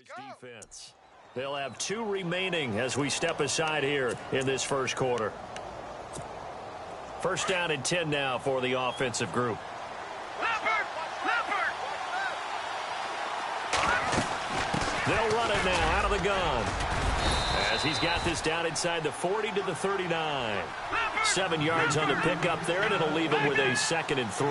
Defense. They'll have 2 remaining as we step aside here in this first quarter. First down and 10 now for the offensive group. They'll run it now out of the gun as he's got this down inside the 40 to the 39. 7 yards on the pickup there, and it'll leave him with a 2nd and 3.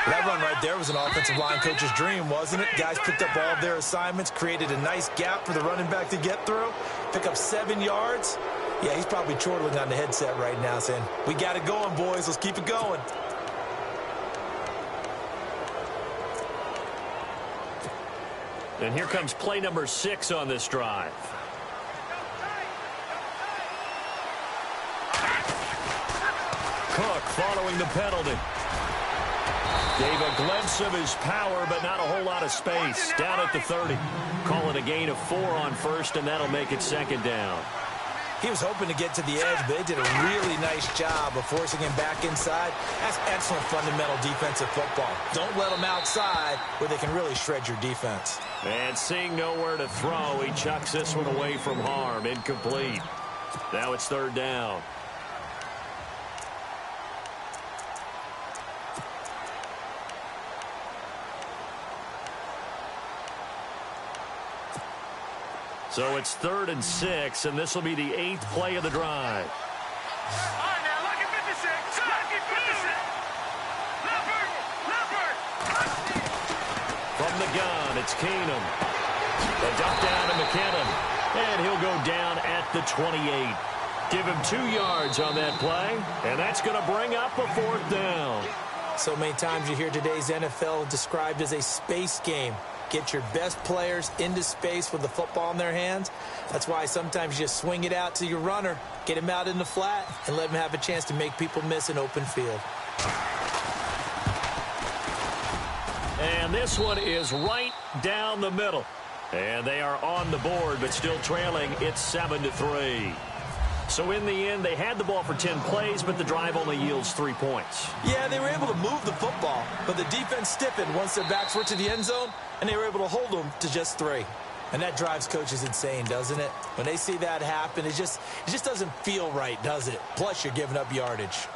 That run right there was an offensive line coach's dream, wasn't it? Guys picked up all of their assignments, created a nice gap for the running back to get through, pick up 7 yards. Yeah, he's probably chortling on the headset right now saying, we got it going, boys. Let's keep it going. And here comes play number 6 on this drive. Cook following the penalty. Gave a glimpse of his power, but not a whole lot of space. Down at the 30. Call it a gain of 4 on first, and that'll make it 2nd down. He was hoping to get to the edge, but they did a really nice job of forcing him back inside. That's excellent fundamental defensive football. Don't let them outside where they can really shred your defense. And seeing nowhere to throw, he chucks this one away from harm. Incomplete. Now it's 3rd down. So it's 3rd and 6, and this will be the 8th play of the drive. From the gun, it's Keenum. They dump down to McKinnon, and he'll go down at the 28. Give him 2 yards on that play, and that's going to bring up a 4th down. So many times you hear today's NFL described as a space game. Get your best players into space with the football in their hands. That's why sometimes you just swing it out to your runner, get him out in the flat, and let him have a chance to make people miss an open field. And this one is right down the middle. And they are on the board, but still trailing. It's 7-3. So in the end, they had the ball for 10 plays, but the drive only yields 3 points. Yeah, they were able to move the football, but the defense stiffened once their backs were to the end zone, and they were able to hold them to just 3. And that drives coaches insane, doesn't it? When they see that happen, it just doesn't feel right, does it? Plus, you're giving up yardage.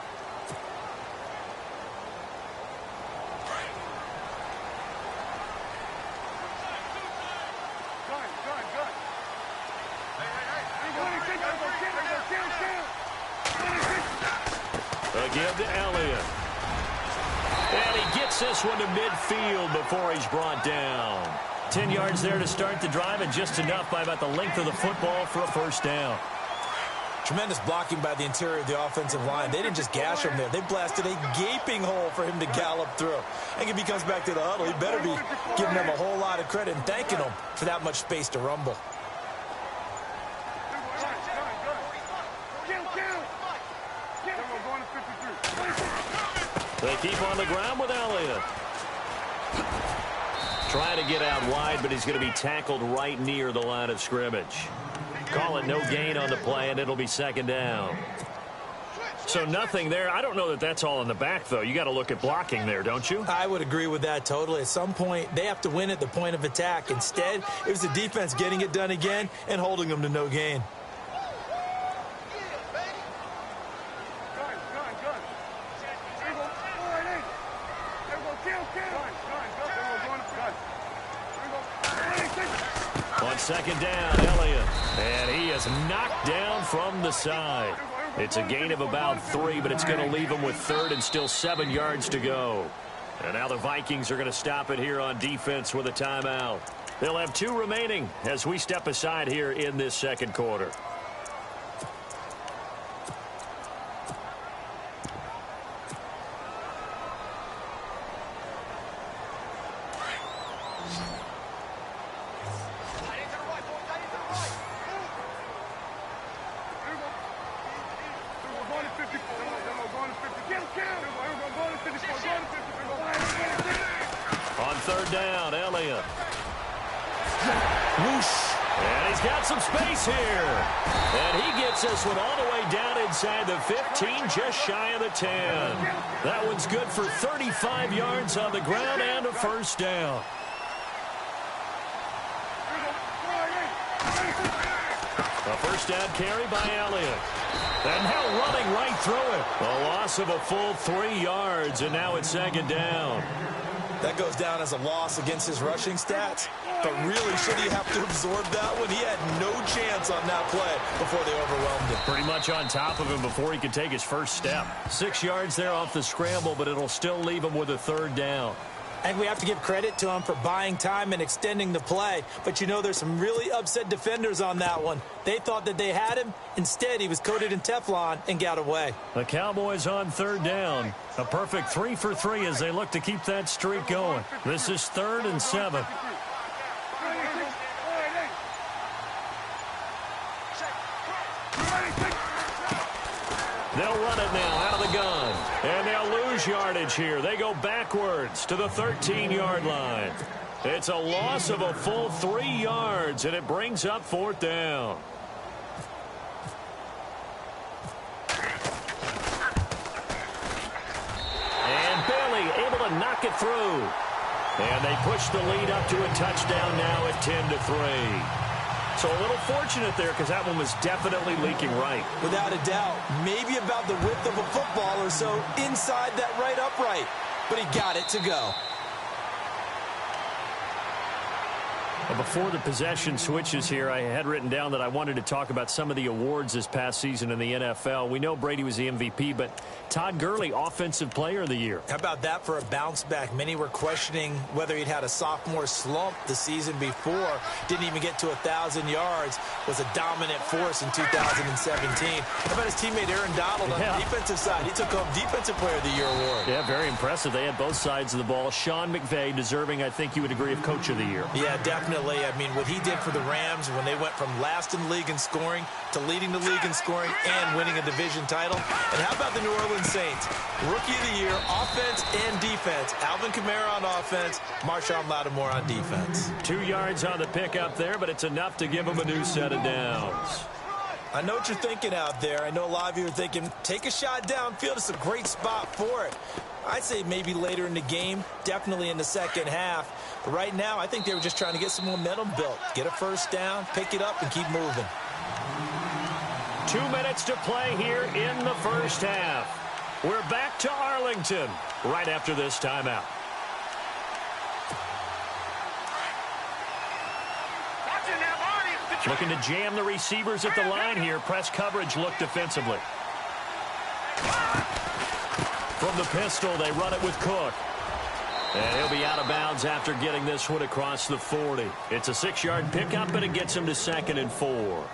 Give to Elliott. And he gets this one to midfield before he's brought down. 10 yards there to start the drive, and just enough by about the length of the football for a 1st down. Tremendous blocking by the interior of the offensive line. They didn't just gash him there. They blasted a gaping hole for him to gallop through. And if he comes back to the huddle, he better be giving them a whole lot of credit and thanking them for that much space to rumble. They keep on the ground with Elliott. Trying to get out wide, but he's going to be tackled right near the line of scrimmage. Call it no gain on the play, and it'll be 2nd down. So nothing there. I don't know that that's all in the back, though. You got to look at blocking there, don't you? I would agree with that totally. At some point, they have to win at the point of attack. Instead, it was the defense getting it done again and holding them to no gain. On 2nd down, Elliott. And he is knocked down from the side. It's a gain of about 3, but it's going to leave him with 3rd and still 7 yards to go. And now the Vikings are going to stop it here on defense with a timeout. They'll have 2 remaining as we step aside here in this 2nd quarter. On 3rd down, Elliott. Whoosh. And he's got some space here. And he gets this one all the way down inside the 15, just shy of the 10. That one's good for 35 yards on the ground and a 1st down. A first down carry by Elliott. And now running right through it. A loss of a full 3 yards, and now it's second down. That goes down as a loss against his rushing stats. But really, should he have to absorb that one? He had no chance on that play before they overwhelmed him. Pretty much on top of him before he could take his first step. 6 yards there off the scramble, but it'll still leave him with a third down. And we have to give credit to him for buying time and extending the play. But, you know, there's some really upset defenders on that one. They thought that they had him. Instead, he was coated in Teflon and got away. The Cowboys on third down. A perfect 3 for 3 as they look to keep that streak going. This is 3rd and 7. They'll run it now out of the gun. And they'll lose yardage here. They go backwards to the 13-yard line. It's a loss of a full 3 yards, and it brings up 4th down. And Bailey able to knock it through. And they push the lead up to a touchdown now at 10-3. So a little fortunate there because that one was definitely leaking right. Without a doubt. Maybe about the width of a football or so inside that right upright. But he got it to go. Before the possession switches here, I had written down that I wanted to talk about some of the awards this past season in the NFL. We know Brady was the MVP, but Todd Gurley, Offensive Player of the Year. How about that for a bounce back? Many were questioning whether he'd had a sophomore slump the season before. Didn't even get to 1,000 yards. Was a dominant force in 2017. How about his teammate Aaron Donald on the defensive side? He took home Defensive Player of the Year award. Yeah, very impressive. They had both sides of the ball. Sean McVay deserving, I think you would agree, of Coach of the Year. Yeah, definitely. I mean, what he did for the Rams when they went from last in the league in scoring to leading the league in scoring and winning a division title. And how about the New Orleans Saints? Rookie of the Year, offense and defense. Alvin Kamara on offense, Marshawn Lattimore on defense. 2 yards on the pickup there, but it's enough to give him a new set of downs. I know what you're thinking out there. I know a lot of you are thinking, take a shot downfield. It's a great spot for it. I'd say maybe later in the game, definitely in the second half. But right now, I think they were just trying to get some momentum built. Get a first down, pick it up, and keep moving. 2 minutes to play here in the first half. We're back to Arlington right after this timeout. Looking to jam the receivers at the line here. Press coverage look defensively. From the pistol, they run it with Cook. And he'll be out of bounds after getting this one across the 40. It's a 6-yard pickup, and it gets him to 2nd and 4.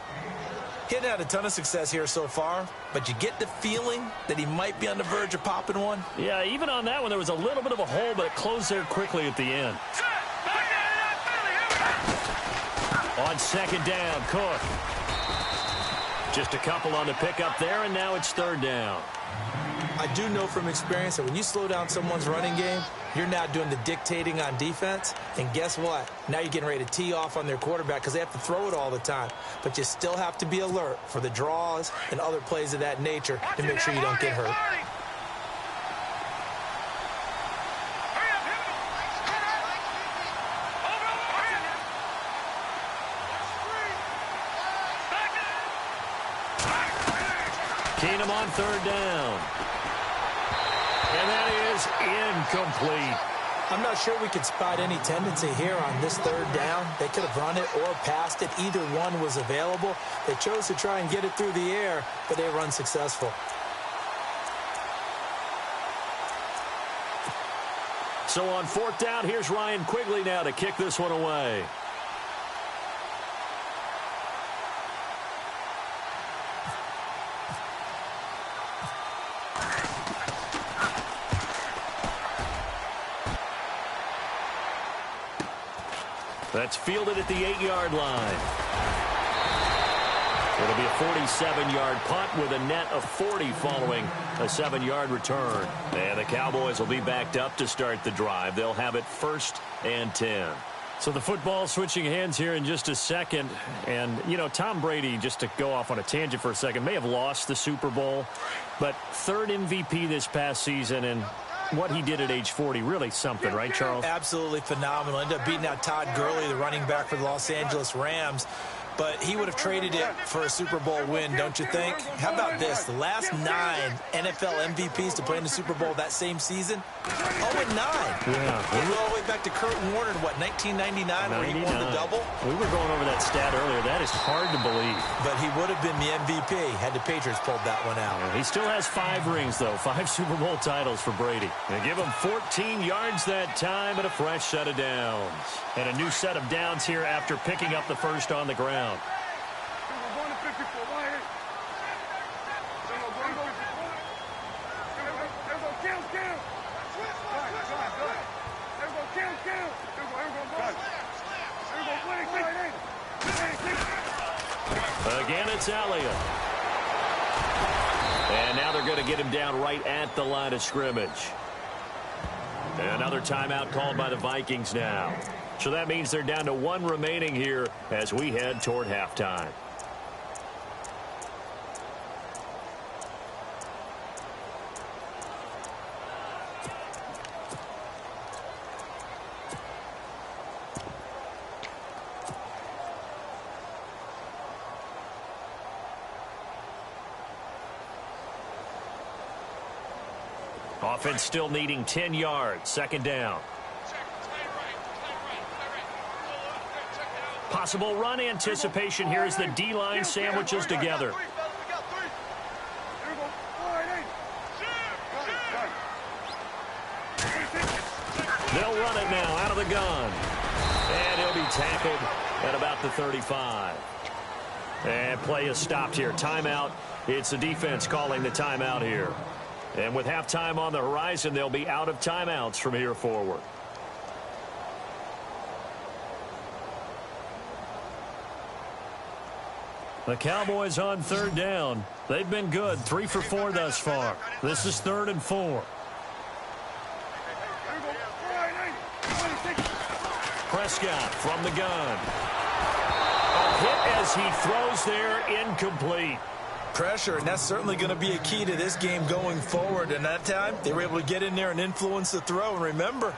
He hadn't had a ton of success here so far, but you get the feeling that he might be on the verge of popping one. Yeah, even on that one, there was a little bit of a hole, but it closed there quickly at the end. On 2nd down, Cook. Just a couple on the pickup there, and now it's 3rd down. I do know from experience that when you slow down someone's running game, you're now doing the dictating on defense. And guess what? Now you're getting ready to tee off on their quarterback because they have to throw it all the time. But you still have to be alert for the draws and other plays of that nature to make sure you don't get hurt. Keenum on 3rd down. And that is incomplete. I'm not sure we could spot any tendency here on this 3rd down. They could have run it or passed it. Either one was available. They chose to try and get it through the air, but they were unsuccessful. So on 4th down, here's Ryan Quigley now to kick this one away. That's fielded at the 8-yard line. It'll be a 47-yard punt with a net of 40 following a 7-yard return. And the Cowboys will be backed up to start the drive. They'll have it 1st and 10. So the football switching hands here in just a second. And, you know, Tom Brady, just to go off on a tangent for a second, may have lost the Super Bowl, but 3rd MVP this past season, and what he did at age 40, really something, right, Charles? Absolutely phenomenal. Ended up beating out Todd Gurley, the running back for the Los Angeles Rams. but he would have traded it for a Super Bowl win, don't you think? How about this? The last 9 NFL MVPs to play in the Super Bowl that same season, 0-9. Yeah. We go all the way back to Kurt Warner in, what, 1999 where he won the double? We were going over that stat earlier. That is hard to believe. But he would have been the MVP had the Patriots pulled that one out. Yeah, he still has 5 rings, though. 5 Super Bowl titles for Brady. They give him 14 yards that time and a fresh set of downs. And a new set of downs here after picking up the first on the ground. Again, it's Elliott. And now they're going to get him down right at the line of scrimmage. And another timeout called by the Vikings now. So that means they're down to 1 remaining here as we head toward halftime. Offense still needing 10 yards. Second down. Possible run anticipation here as the D-line sandwiches together. They'll run it now out of the gun. And he'll be tackled at about the 35. And play is stopped here. Timeout. It's the defense calling the timeout here. And with halftime on the horizon, they'll be out of timeouts from here forward. The Cowboys on third down. They've been good, 3 for 4 thus far. This is 3rd and 4. Prescott from the gun. A hit as he throws there, incomplete. Pressure, and that's certainly going to be a key to this game going forward. And that time, they were able to get in there and influence the throw. And remember,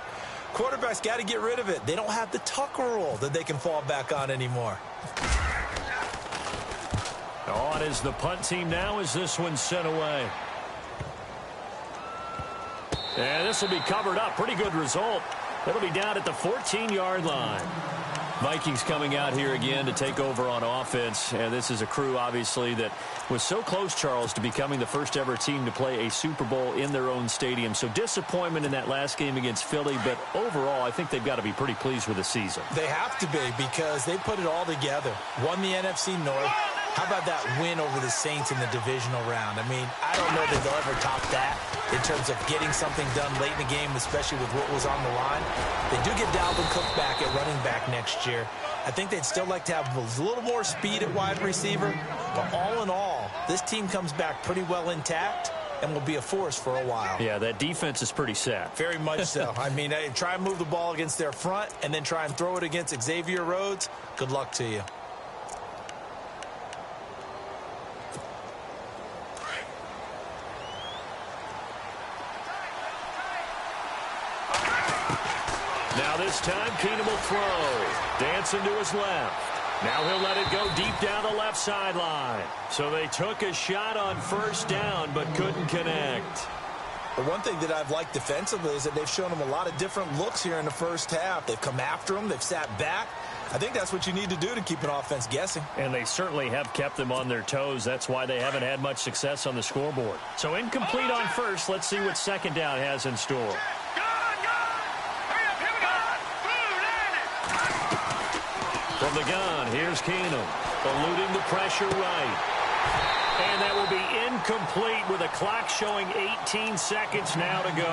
quarterbacks got to get rid of it. They don't have the Tucker rule that they can fall back on anymore. On is the punt team now as this one's sent away. And this will be covered up. Pretty good result. It'll be down at the 14-yard line. Vikings coming out here again to take over on offense. And this is a crew, obviously, that was so close, Charles, to becoming the first ever team to play a Super Bowl in their own stadium. So disappointment in that last game against Philly. But overall, I think they've got to be pretty pleased with the season. They have to be because they put it all together. Won the NFC North. How about that win over the Saints in the divisional round? I mean, I don't know that they'll ever top that in terms of getting something done late in the game, especially with what was on the line. They do get Dalvin Cook back at running back next year. I think they'd still like to have a little more speed at wide receiver. But all in all, this team comes back pretty well intact and will be a force for a while. Yeah, that defense is pretty set. Very much so. I mean, try and move the ball against their front and then try and throw it against Xavier Rhodes. Good luck to you. Now this time, Keenum will throw. Dancing to his left. Now he'll let it go deep down the left sideline. So they took a shot on first down, but couldn't connect. The one thing that I've liked defensively is that they've shown them a lot of different looks here in the first half. They've come after them. They've sat back. I think that's what you need to do to keep an offense guessing. And they certainly have kept them on their toes. That's why they haven't had much success on the scoreboard. So incomplete on first. Let's see what second down has in store. From the gun, here's Keenum, eluding the pressure right. And that will be incomplete with a clock showing 18 seconds now to go.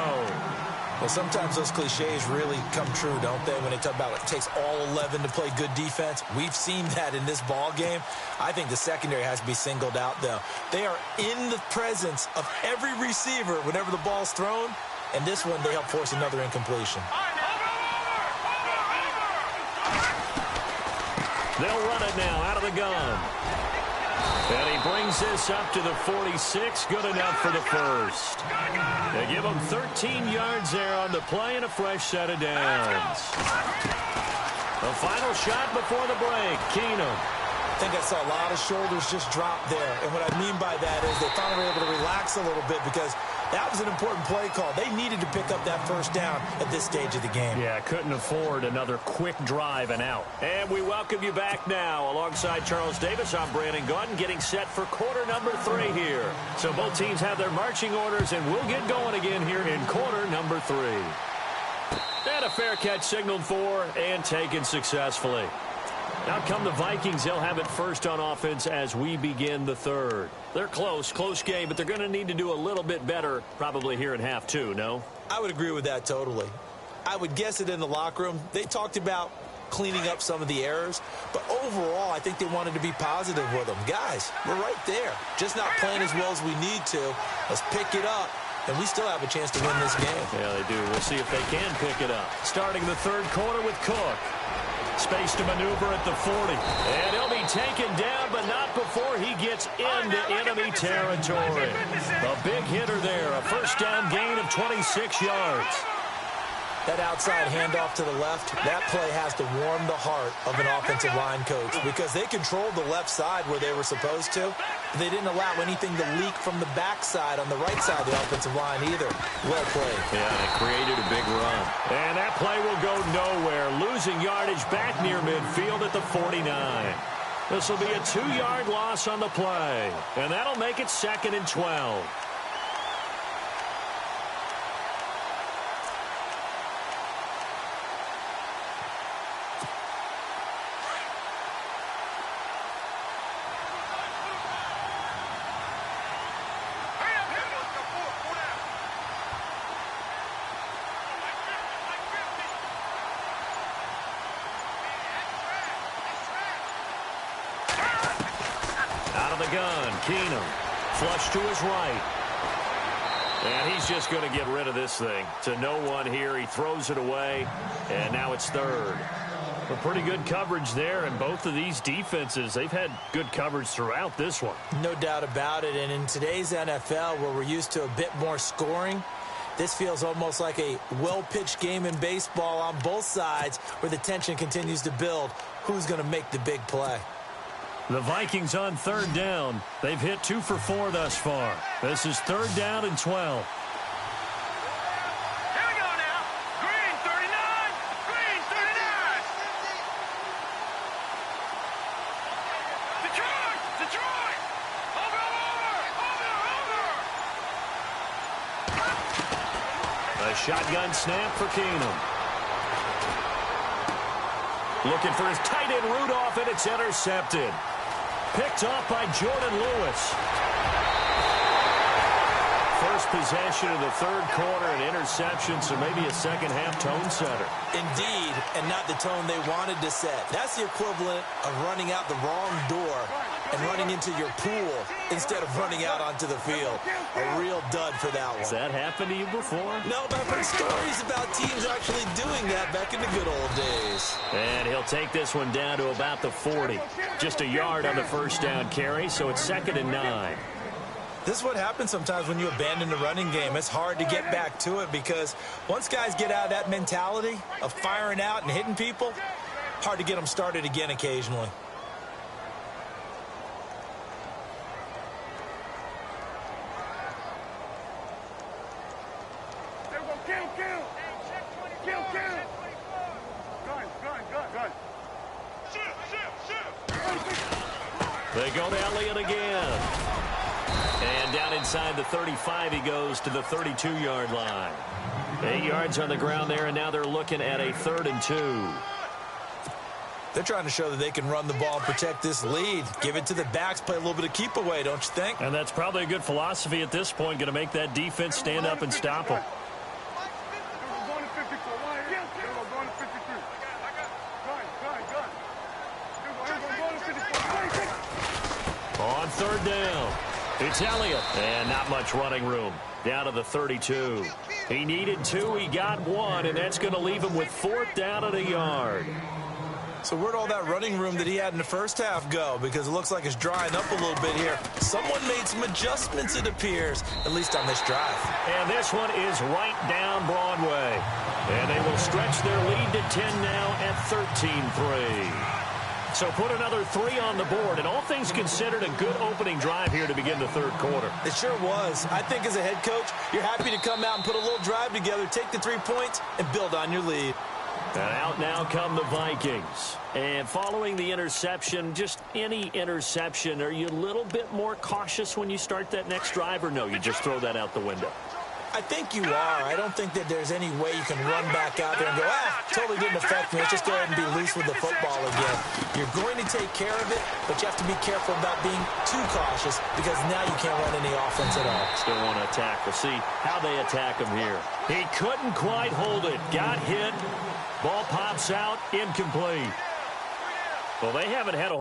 Well, sometimes those cliches really come true, don't they, when they talk about it takes all 11 to play good defense. We've seen that in this ball game. I think the secondary has to be singled out, though. They are in the presence of every receiver whenever the ball's thrown, and this one they help force another incompletion. They'll run it now out of the gun. And he brings this up to the 46. Good enough for the first. They give him 13 yards there on the play and a fresh set of downs. The final shot before the break. Keenum I think I saw a lot of shoulders just drop there. And what I mean by that is they finally were able to relax a little bit because that was an important play call. They needed to pick up that first down at this stage of the game. Yeah, couldn't afford another quick drive and out. And we welcome you back now. Alongside Charles Davis, I'm Brandon Gaudin, getting set for quarter number 3 here. So both teams have their marching orders, and we'll get going again here in quarter number 3. And a fair catch signaled for and taken successfully. Out come the Vikings. They'll have it first on offense as we begin the third. They're close game, but they're going to need to do a little bit better probably here in half 2, no? I would agree with that totally. I would guess it in the locker room. They talked about cleaning up some of the errors, but overall, I think they wanted to be positive with them. Guys, we're right there. Just not playing as well as we need to. Let's pick it up, and we still have a chance to win this game. Yeah, they do. We'll see if they can pick it up. Starting the third quarter with Cook. Space to maneuver at the 40. And he'll be taken down, but not before he gets into enemy territory. A big hitter there. A first down gain of 26 yards. That outside handoff to the left, that play has to warm the heart of an offensive line coach because they controlled the left side where they were supposed to. They didn't allow anything to leak from the backside on the right side of the offensive line either. Well played. Yeah, it created a big run. And that play will go nowhere. Losing yardage back near midfield at the 49. This will be a 2-yard loss on the play. And that'll make it 2nd and 12. Keenum, flush to his right. And he's just going to get rid of this thing. To no one here, he throws it away, and now it's 3rd. A pretty good coverage there, and both of these defenses, they've had good coverage throughout this one. No doubt about it, and in today's NFL, where we're used to a bit more scoring, this feels almost like a well-pitched game in baseball on both sides where the tension continues to build. Who's going to make the big play? The Vikings on 3rd down. They've hit 2 for 4 thus far. This is 3rd down and 12. Here we go now. Green 39. Green 39. Detroit. Detroit. Over. A shotgun snap for Keenum. Looking for his tight end Rudolph, and it's intercepted. Picked off by Jordan Lewis. First possession of the third quarter, an interception, so maybe a second-half tone setter. Indeed, and not the tone they wanted to set. That's the equivalent of running out the wrong door and running into your pool instead of running out onto the field. A real dud for that one. Has that happened to you before? No, but I've heard stories about teams actually doing that back in the good old days. And he'll take this one down to about the 40. Just a yard on the first down carry, so it's 2nd and 9. This is what happens sometimes when you abandon the running game. It's hard to get back to it because once guys get out of that mentality of firing out and hitting people, hard to get them started again occasionally. They go to Elliott again. And down inside the 35, he goes to the 32-yard line. 8 yards on the ground there, and now they're looking at a 3rd and 2. They're trying to show that they can run the ball and protect this lead. Give it to the backs, play a little bit of keep away, don't you think? And that's probably a good philosophy at this point, going to make that defense stand up and stop them. On 3rd down, it's Elliott, and not much running room. Down to the 32. He needed 2, he got 1, and that's going to leave him with 4th down and a yard. So where'd all that running room that he had in the first half go? Because it looks like it's drying up a little bit here. Someone made some adjustments, it appears, at least on this drive. And this one is right down Broadway. And they will stretch their lead to 10 now at 13-3. So put another 3 on the board, and all things considered, a good opening drive here to begin the third quarter. It sure was. I think as a head coach, you're happy to come out and put a little drive together, take the 3 points, and build on your lead. And out now come the Vikings. And following the interception, just any interception, are you a little bit more cautious when you start that next drive, or no, you just throw that out the window? I think you are. I don't think that there's any way you can run back out there and go, totally didn't affect me. Let's just go ahead and be loose with the football again. You're going to take care of it, but you have to be careful about being too cautious because now you can't run any offense at all. Still want to attack. We'll see how they attack him here. He couldn't quite hold it. Got hit. Ball pops out. Incomplete. Well, they haven't had a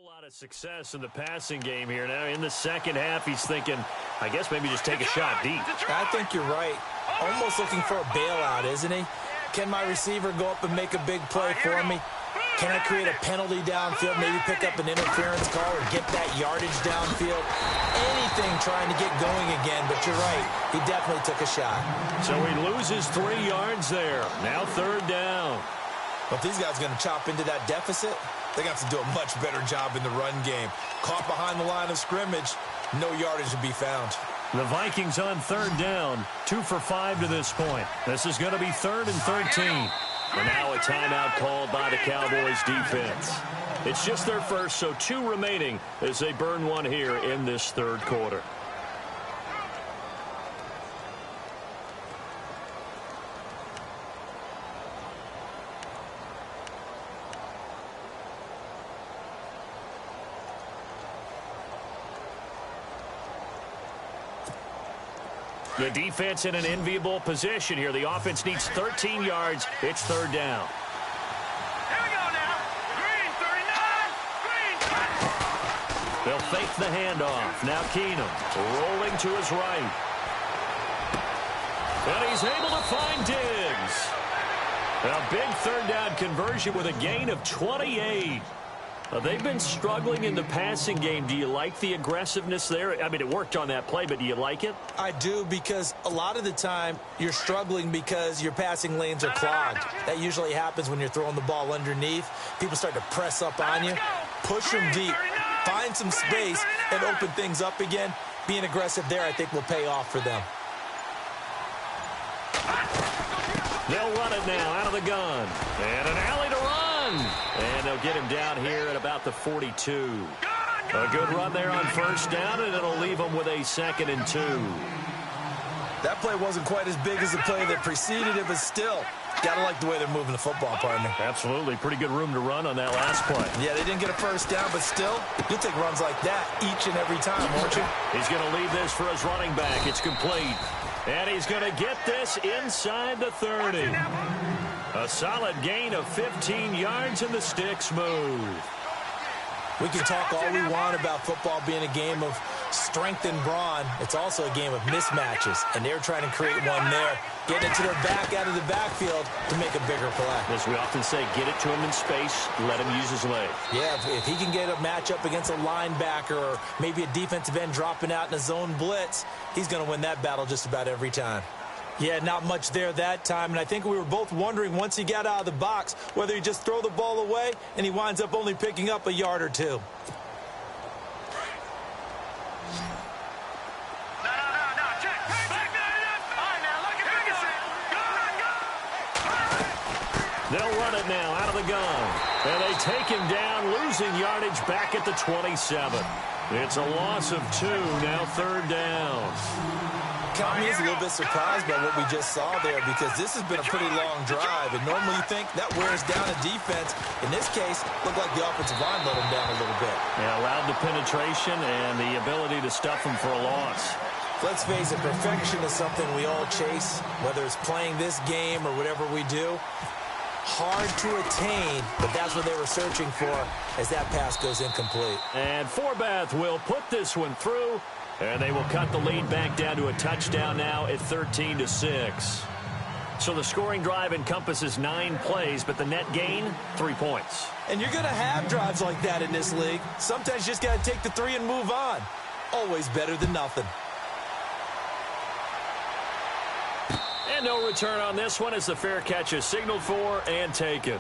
lot of success in the passing game here. Now in the second half, he's thinking, I guess maybe just take a shot deep. I think you're right. Almost looking for a bailout, isn't he? Can my receiver go up and make a big play for me? Can I create a penalty downfield, maybe pick up an interference call or get that yardage downfield? Anything trying to get going again, but you're right. He definitely took a shot. So he loses 3 yards there. Now third down. But these guys are going to chop into that deficit. They got to do a much better job in the run game. Caught behind the line of scrimmage, no yardage to be found. The Vikings on third down, 2 for 5 to this point. This is going to be 3rd and 13. And now a timeout called by the Cowboys defense. It's just their first, so 2 remaining as they burn 1 here in this third quarter. The defense in an enviable position here. The offense needs 13 yards. It's third down. Here we go now. Green 39. Green. They'll fake the handoff. Now Keenum rolling to his right. And he's able to find Diggs. A big third down conversion with a gain of 28. They've been struggling in the passing game. Do you like the aggressiveness there? I mean, it worked on that play, but do you like it? I do, because a lot of the time you're struggling because your passing lanes are clogged. That usually happens when you're throwing the ball underneath. People start to press up on you. Push them deep. Find some space and open things up again. Being aggressive there, I think, will pay off for them. They'll run it now out of the gun. And an alley to run. And they'll get him down here at about the 42. A good run there on first down, and it'll leave him with a 2nd and 2. That play wasn't quite as big as the play that preceded it, but still, got to like the way they're moving the football, partner. Absolutely. Pretty good room to run on that last play. Yeah, they didn't get a first down, but still, you'll take runs like that each and every time, won't you? He's going to leave this for his running back. It's complete. And he's going to get this inside the 30. A solid gain of 15 yards, and the sticks move. We can talk all we want about football being a game of strength and brawn. It's also a game of mismatches, and they're trying to create one there. Getting it to their back out of the backfield to make a bigger play. As we often say, get it to him in space, let him use his leg. Yeah, if he can get a matchup against a linebacker or maybe a defensive end dropping out in a zone blitz, he's going to win that battle just about every time. Yeah, not much there that time, and I think we were both wondering once he got out of the box whether he just throw the ball away and he winds up only picking up a yard or 2. No. Check. All right, now, look at this. Go. They'll run it now out of the gun. And they take him down, losing yardage back at the 27. It's a loss of 2, now third down. Caught me as a little bit surprised by what we just saw there, because this has been a pretty long drive, and normally you think that wears down a defense. In this case, looked like the offensive line let him down a little bit. Yeah, allowed the penetration and the ability to stuff him for a loss. Let's face it, perfection is something we all chase, whether it's playing this game or whatever we do. Hard to attain, but that's what they were searching for as that pass goes incomplete. And Forbath will put this one through. And they will cut the lead back down to a touchdown now at 13-6. So the scoring drive encompasses 9 plays, but the net gain, 3 points. And you're going to have drives like that in this league. Sometimes you just got to take the 3 and move on. Always better than nothing. And no return on this one as the fair catch is signaled for and taken.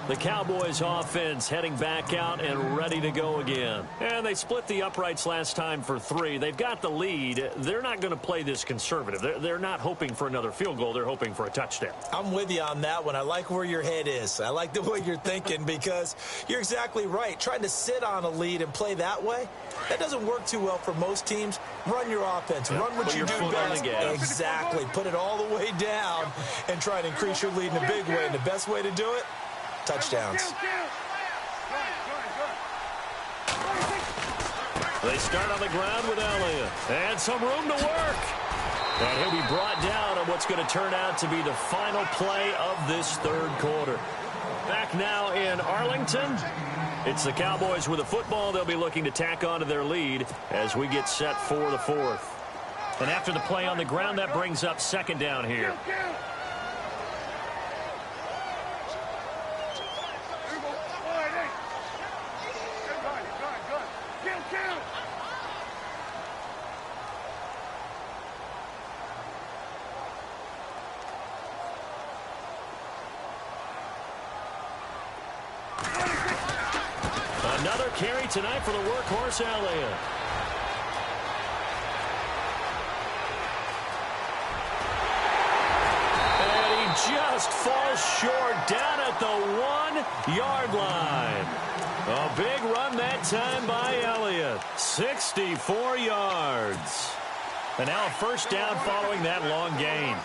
The Cowboys offense heading back out and ready to go again. And they split the uprights last time for 3. They've got the lead. They're not going to play this conservative. They're not hoping for another field goal. They're hoping for a touchdown. I'm with you on that one. I like where your head is. I like the way you're thinking because you're exactly right. Trying to sit on a lead and play that way, that doesn't work too well for most teams. Run your offense. Yep. Run what you do best. Exactly. Put it all the way down and try to increase your lead in a big way. And the best way to do it, touchdowns. They start on the ground with Elliott. And some room to work. And he'll be brought down on what's going to turn out to be the final play of this third quarter. Back now in Arlington. It's the Cowboys with the football. They'll be looking to tack on to their lead as we get set for the fourth. And after the play on the ground, that brings up second down here. Another carry tonight for the workhorse Elliott. And he just falls short down at the 1-yard line. A big run that time by Elliott. 64 yards. And now a first down following that long gain.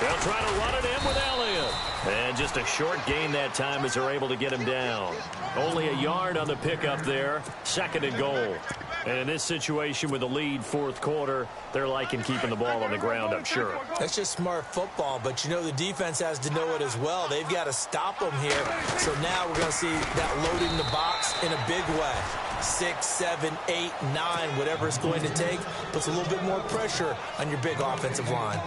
They'll try to run it in with Elliott. And just a short gain that time as they're able to get him down. Only a yard on the pickup there. Second and goal. And in this situation with the lead fourth quarter, they're liking keeping the ball on the ground, I'm sure. That's just smart football, but you know the defense has to know it as well. They've got to stop them here. So now we're going to see that loading the box in a big way. 6, 7, 8, 9, whatever it's going to take, puts a little bit more pressure on your big offensive line.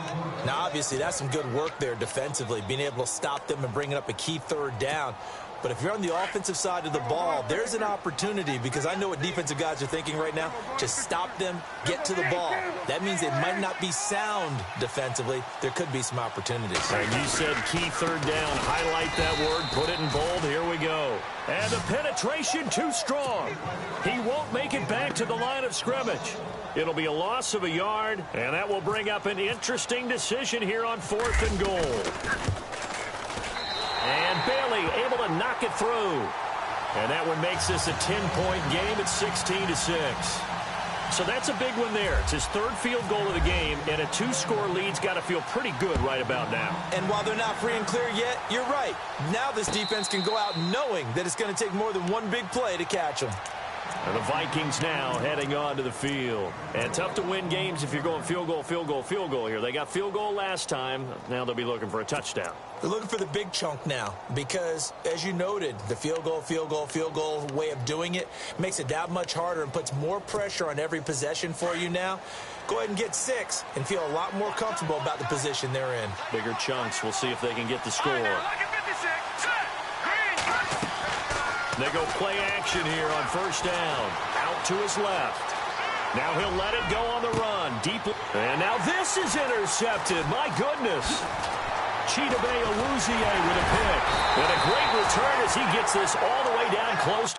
Now, obviously, that's some good work there defensively, being able to stop them and bringing up a key third down. But if you're on the offensive side of the ball, there's an opportunity because I know what defensive guys are thinking right now. Just stop them, get to the ball. That means they might not be sound defensively. There could be some opportunities. And you said key third down. Highlight that word. Put it in bold. Here we go. And the penetration too strong. He won't make it back to the line of scrimmage. It'll be a loss of a yard, and that will bring up an interesting decision here on 4th and goal. And Bailey able to knock it through. And that one makes this a 10-point game at 16-6. So that's a big one there. It's his third field goal of the game, and a 2-score lead's got to feel pretty good right about now. And while they're not free and clear yet, you're right. Now this defense can go out knowing that it's going to take more than one big play to catch them. And the Vikings now heading on to the field. And tough to win games if you're going field goal, field goal, field goal here. They got field goal last time. Now they'll be looking for a touchdown. They're looking for the big chunk now because, as you noted, the field goal way of doing it makes it that much harder and puts more pressure on every possession for you now. Go ahead and get 6 and feel a lot more comfortable about the position they're in. Bigger chunks. We'll see if they can get the score. They go play action here on first down. Out to his left. Now he'll let it go on the run. Deep. And now this is intercepted. My goodness. Chidobe Awuzie with a pick. And a great return as he gets this all the way down close.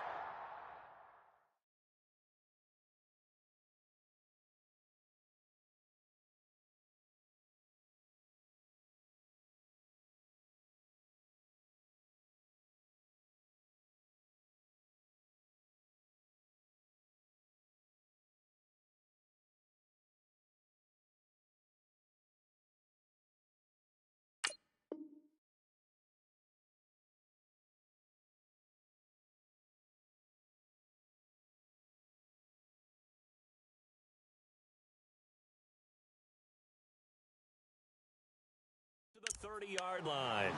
30-yard line.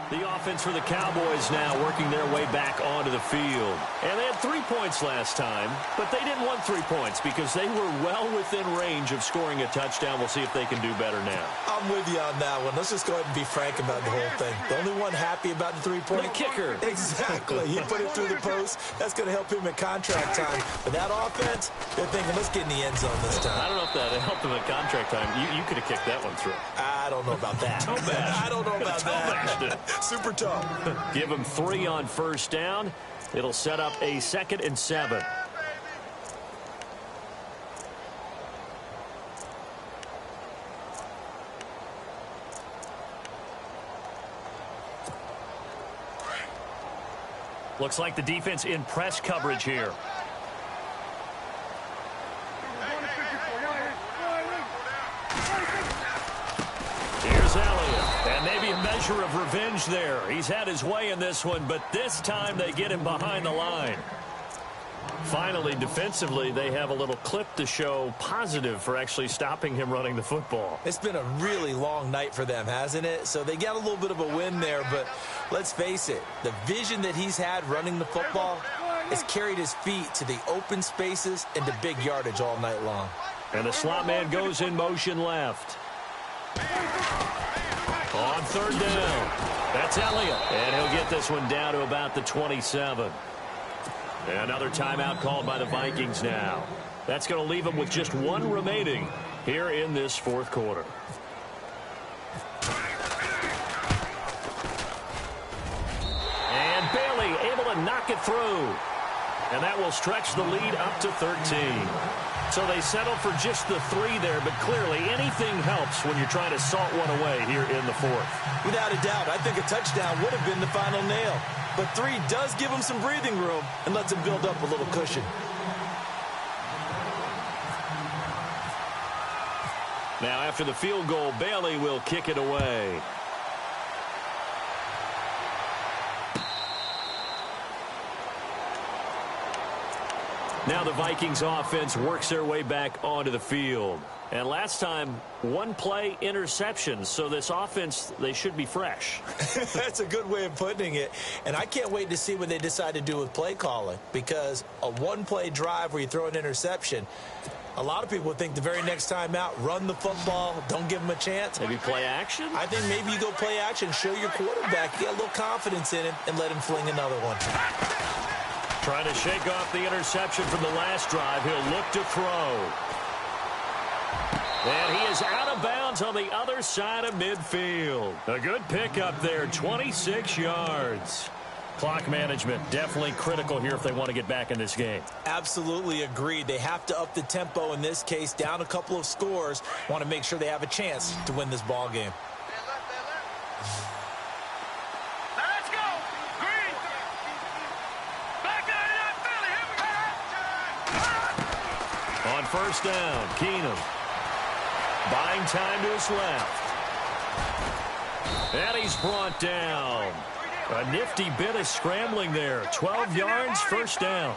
The offense for the Cowboys now working their way back onto the field. And they had 3 points last time, but they didn't want 3 points because they were well within range of scoring a touchdown. We'll see if they can do better now. I'm with you on that one. Let's just go ahead and be frank about the whole thing. The only one happy about the 3-point? The kicker. Exactly. He put it through the post. That's going to help him at contract time. But that offense, they're thinking, let's get in the end zone this time. I don't know if that helped him at contract time. You could have kicked that one through. I don't know about that. I don't know about that. Super tough. Give him 3 on first down. It'll set up a 2nd and 7. Looks like the defense in press coverage here. Here's Elliott, and maybe a measure of revenge there. He's had his way in this one, but this time they get him behind the line. Finally, defensively, they have a little clip to show positive for actually stopping him running the football. It's been a really long night for them, hasn't it? So they got a little bit of a win there, but let's face it, the vision that he's had running the football has carried his feet to the open spaces and to big yardage all night long. And the slot man goes in motion left. On 3rd down, that's Elliott, and he'll get this one down to about the 27. Another timeout called by the Vikings now. That's going to leave them with just 1 remaining here in this 4th quarter. And Bailey able to knock it through. And that will stretch the lead up to 13. So they settle for just the 3 there, but clearly anything helps when you're trying to salt one away here in the 4th. Without a doubt, I think a touchdown would have been the final nail. But 3 does give him some breathing room and lets him build up a little cushion. Now after the field goal, Bailey will kick it away. Now the Vikings offense works their way back onto the field. And last time, 1 play interception. So this offense, they should be fresh. That's a good way of putting it. And I can't wait to see what they decide to do with play calling. Because a 1-play drive where you throw an interception, a lot of people think the very next time out, run the football, don't give them a chance. Maybe play action? I think maybe you go play action, show your quarterback, get a little confidence in him, and let him fling another one. Trying to shake off the interception from the last drive. He'll look to throw. And he is out of bounds on the other side of midfield. A good pickup there, 26 yards. Clock management definitely critical here if they want to get back in this game. Absolutely agreed. They have to up the tempo in this case, down a couple of scores. Want to make sure they have a chance to win this ball game. Let's go. Green. Back there, Philly. Here we go. On first down, Keenum. Buying time to his left. And he's brought down. A nifty bit of scrambling there. 12 yards, first down.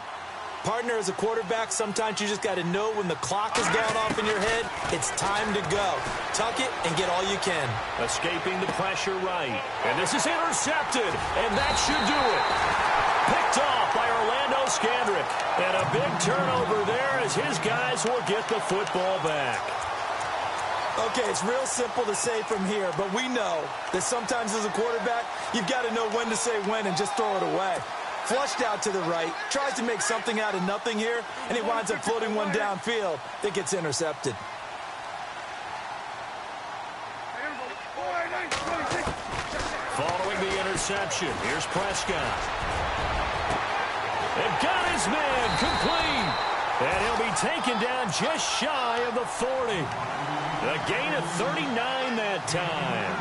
Partner, as a quarterback, sometimes you just got to know when the clock has gone off in your head, it's time to go. Tuck it and get all you can. Escaping the pressure right. And this is intercepted. And that should do it. Picked off by Orlando Scandrick. And a big turnover there as his guys will get the football back. Okay, it's real simple to say from here, but we know that sometimes as a quarterback, you've got to know when to say when and just throw it away. Flushed out to the right, tries to make something out of nothing here, and he winds up floating one downfield that gets intercepted. Following the interception, here's Prescott. And got his man complete. And he'll be taken down just shy of the 40. A gain of 39 that time.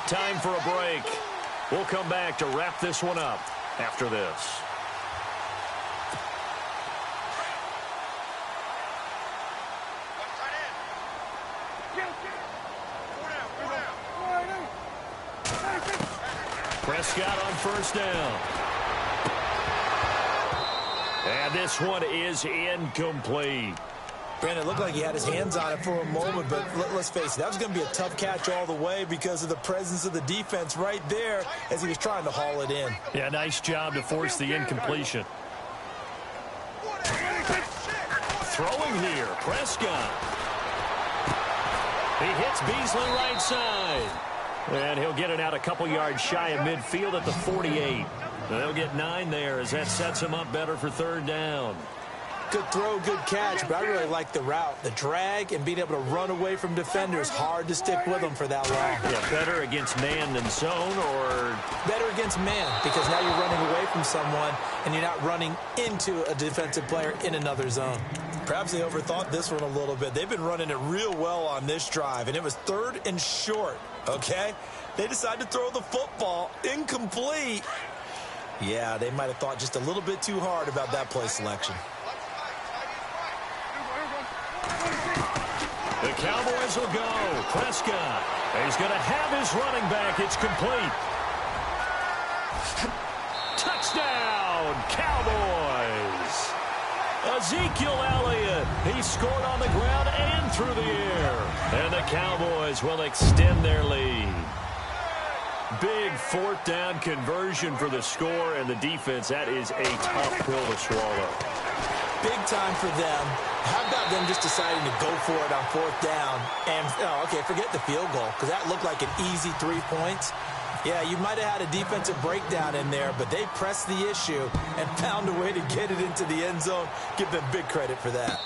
Time for a break. We'll come back to wrap this one up after this. Prescott on first down. And this one is incomplete. Brandon, it looked like he had his hands on it for a moment, but let's face it, that was going to be a tough catch all the way because of the presence of the defense right there as he was trying to haul it in. Yeah, nice job to force the incompletion. Throwing here, Prescott. He hits Beasley right side. And he'll get it out a couple yards shy of midfield at the 48. They'll get 9 there as that sets him up better for third down. Good throw, good catch, but I really like the route. The drag and being able to run away from defenders, hard to stick with them for that long. Yeah, better against man than zone, or? Better against man, because now you're running away from someone and you're not running into a defensive player in another zone. Perhaps they overthought this one a little bit. They've been running it real well on this drive, and it was 3rd and short, okay? They decided to throw the football incomplete. Yeah, they might have thought just a little bit too hard about that play selection. The Cowboys will go. Prescott. He's going to have his running back. It's complete. Touchdown, Cowboys. Ezekiel Elliott. He scored on the ground and through the air. And the Cowboys will extend their lead. Big 4th down conversion for the score, and the defense, that is a tough pill to swallow. Big time for them. How about them just deciding to go for it on 4th down? And, okay, forget the field goal, because that looked like an easy 3 points. Yeah, you might have had a defensive breakdown in there, but they pressed the issue and found a way to get it into the end zone. Give them big credit for that.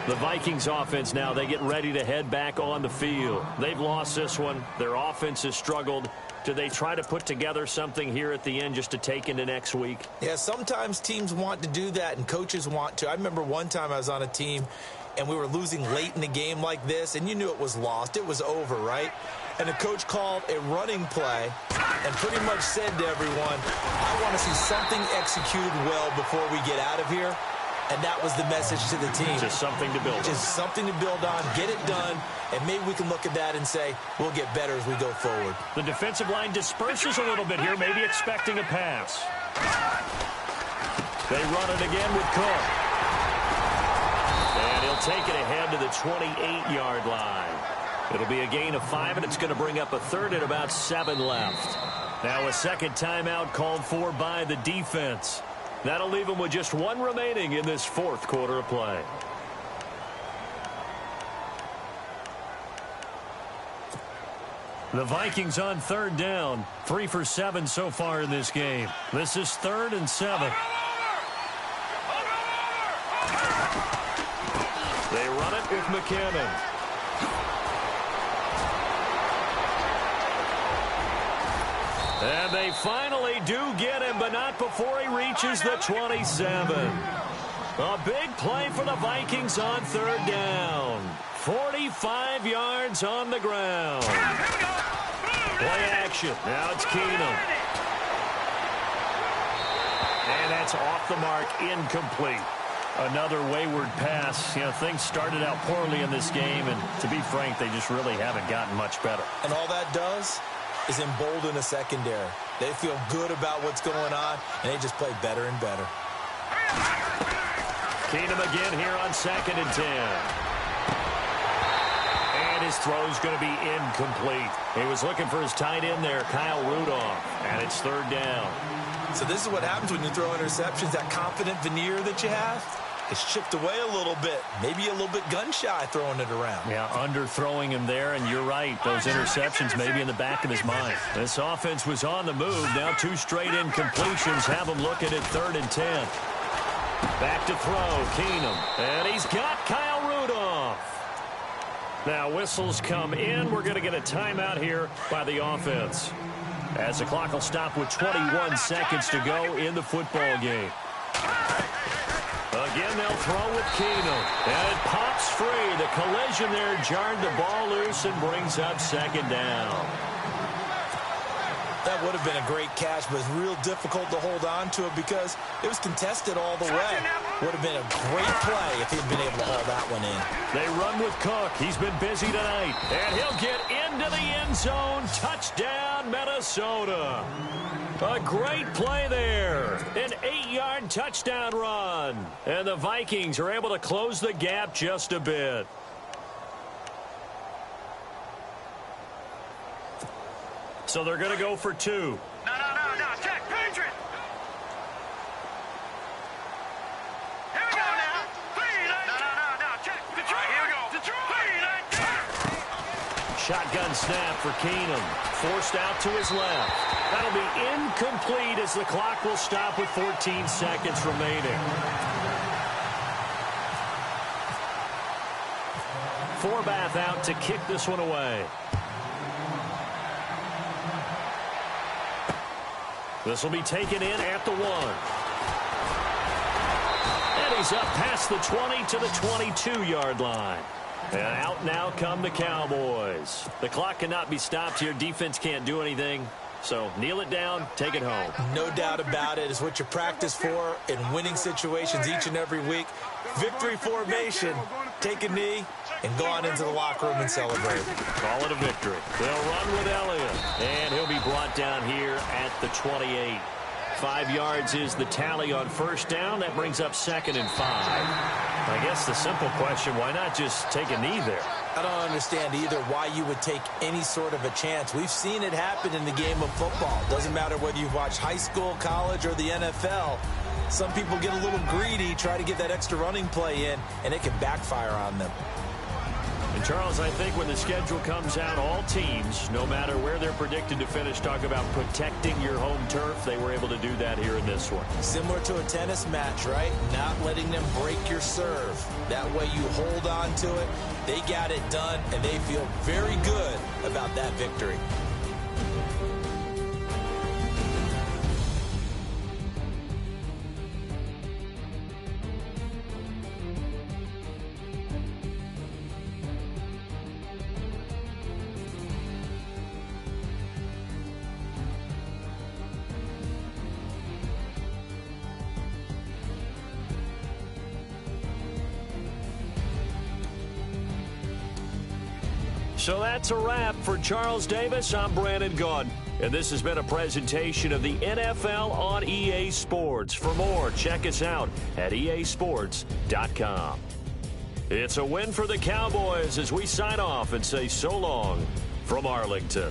The Vikings offense now, they get ready to head back on the field. They've lost this one. Their offense has struggled. Do they try to put together something here at the end just to take into next week? Yeah, sometimes teams want to do that and coaches want to. I remember one time I was on a team and we were losing late in the game like this, and you knew it was lost. It was over, right? And the coach called a running play and pretty much said to everyone, I want to see something executed well before we get out of here. And that was the message to the team. Just something to build on. Just something to build on, get it done, and maybe we can look at that and say, we'll get better as we go forward. The defensive line disperses a little bit here, maybe expecting a pass. They run it again with Cook. And he'll take it ahead to the 28-yard line. It'll be a gain of 5, and it's going to bring up a 3rd and about 7 left. Now a second timeout called for by the defense. That'll leave them with just 1 remaining in this 4th quarter of play. The Vikings on 3rd down. 3 for 7 so far in this game. This is 3rd and 7. They run it with McKinnon. And they finally do get him, but not before he reaches the 27. A big play for the Vikings on 3rd down. 45 yards on the ground. Play action. Now it's Keenum. And that's off the mark, incomplete. Another wayward pass. You know, things started out poorly in this game, and to be frank, they just really haven't gotten much better. And all that does is embolden a secondary. They feel good about what's going on, and they just play better and better. Keenum again here on 2nd and 10. And his throw's going to be incomplete. He was looking for his tight end there, Kyle Rudolph, and it's 3rd down. So this is what happens when you throw interceptions, that confident veneer that you have. It's chipped away a little bit, maybe a little bit gun-shy throwing it around. Yeah, underthrowing him there, and you're right. Those interceptions may be in the back of his mind. This offense was on the move. Now 2 straight incompletions have him looking at 3rd and 10. Back to throw, Keenum. And he's got Kyle Rudolph. Now whistles come in. We're going to get a timeout here by the offense, as the clock will stop with 21 seconds to go in the football game. Again, they'll throw with Keenum. And it pops free. The collision there jarred the ball loose and brings up 2nd down. That would have been a great catch, but it's real difficult to hold on to it because it was contested all the way. Would have been a great play if he'd been able to haul that one in. They run with Cook. He's been busy tonight. And he'll get into the end zone. Touchdown, on Minnesota. A great play there. An 8-yard touchdown run. And the Vikings are able to close the gap just a bit. So they're going to go for 2. No. Check. Patriot. Here we go now. 3, 9. No. Check. Detroit. Here we go. Detroit. 3, 9. Shotgun snap for Keenum. Forced out to his left. That'll be incomplete as the clock will stop with 14 seconds remaining. Forbath out to kick this one away. This will be taken in at the 1. And he's up past the 20 to the 22-yard line. And out now come the Cowboys. The clock cannot be stopped here. Defense can't do anything. So kneel it down, take it home. No doubt about it. It's what you practice for in winning situations each and every week. Victory formation. Take a knee and go on into the locker room and celebrate. Call it a victory. They'll run with Elliott. And he'll be brought down here at the 28. 5 yards is the tally on first down. That brings up 2nd and 5. I guess the simple question, why not just take a knee there? I don't understand either why you would take any sort of a chance. We've seen it happen in the game of football. Doesn't matter whether you've watched high school, college, or the NFL. Some people get a little greedy, try to get that extra running play in, and it can backfire on them. And, Charles, I think when the schedule comes out, all teams, no matter where they're predicted to finish, talk about protecting your home turf. They were able to do that here in this one. Similar to a tennis match, right? Not letting them break your serve. That way you hold on to it. They got it done, and they feel very good about that victory. So that's a wrap for Charles Davis. I'm Brandon Gaudin, and this has been a presentation of the NFL on EA Sports. For more, check us out at easports.com. It's a win for the Cowboys as we sign off and say so long from Arlington.